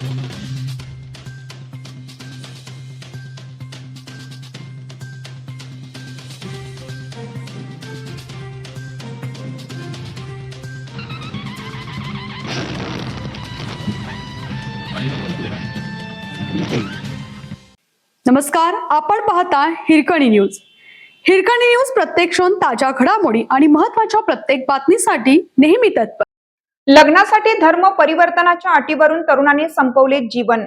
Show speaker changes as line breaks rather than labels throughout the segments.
नमस्कार, आपण पाहता हिरकणी न्यूज. हिरकणी न्यूज प्रत्येक क्षण ताज्या घडामोडी आणि महत्त्वाच्या प्रत्येक बातमीसाठी नेहमी तत्पर.
लग्नासाठी धर्म परिवर्तनाच्या अटीवरून तरुणाने संपवले जीवन.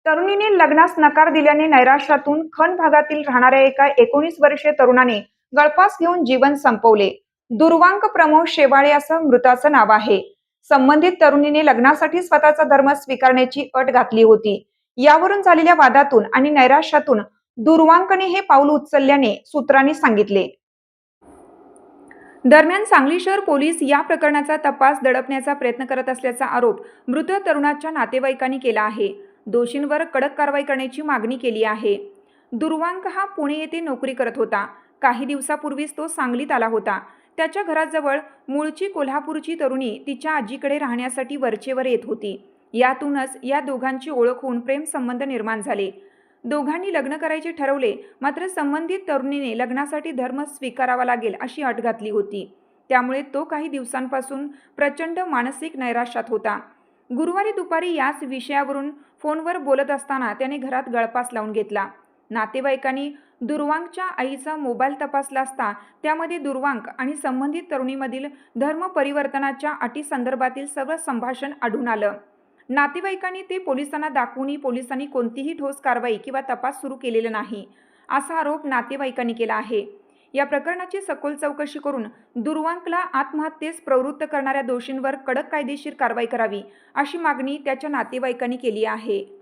तरुणीने लग्नास नकार दिल्याने नैराश्यातून खन भागातील राहणाऱ्या एका 19 वर्षीय तरुणाने गळफास घेऊन जीवन संपवले. दुर्वांक प्रमोद शेवाळे असं मृताचं नाव आहे. संबंधित तरुणीने लग्नासाठी स्वतःचा धर्म स्वीकारण्याची अट घातली होती. यावरून झालेल्या वादातून आणि नैराश्यातून दुर्वांकने हे पाऊल उचलल्याने सूत्रांनी सांगितले. दरम्यान सांगली शहर पोलीस या प्रकरणाचा तपास दडपण्याचा प्रयत्न करत असल्याचा आरोप मृत तरुणाच्या नातेवाईकांनी केला आहे. दोषींवर कडक कारवाई करण्याची मागणी केली आहे. दुर्वांक हा पुणे येथे नोकरी करत होता. काही दिवसापूर्वीच तो सांगलीत आला होता. त्याच्या घराजवळ मूळची कोल्हापूरची तरुणी तिच्या आजीकडे राहण्यासाठी वरचेवर येत होती. यातूनच या दोघांची ओळख होऊन प्रेम संबंध निर्माण झाले. दोघांनी लग्न करायचे ठरवले, मात्र संबंधित तरुणीने लग्नासाठी धर्म स्वीकारावा लागेल अशी अट घातली होती. त्यामुळे तो काही दिवसांपासून प्रचंड मानसिक नैराश्यात होता. गुरुवारी दुपारी याच विषयावरून फोनवर बोलत असताना त्याने घरात गळफास लावून घेतला. नातेवाईकांनी दुर्वांकच्या आईचा मोबाईल तपासला असता त्यामध्ये दुर्वांक आणि संबंधित तरुणीमधील धर्म परिवर्तनाच्या अटी संदर्भातील सर्व संभाषण आढळून आलं. नातेवाईकांनी ते पोलिसांना दाखवूनही पोलिसांनी कोणतीही ठोस कारवाई किंवा तपास सुरू केलेला नाही, असा आरोप नातेवाईकांनी केला आहे. या प्रकरणाची सखोल चौकशी करून दुर्वांकला आत्महत्येस प्रवृत्त करणाऱ्या दोषींवर कडक कायदेशीर कारवाई करावी अशी मागणी त्याच्या नातेवाईकांनी केली आहे.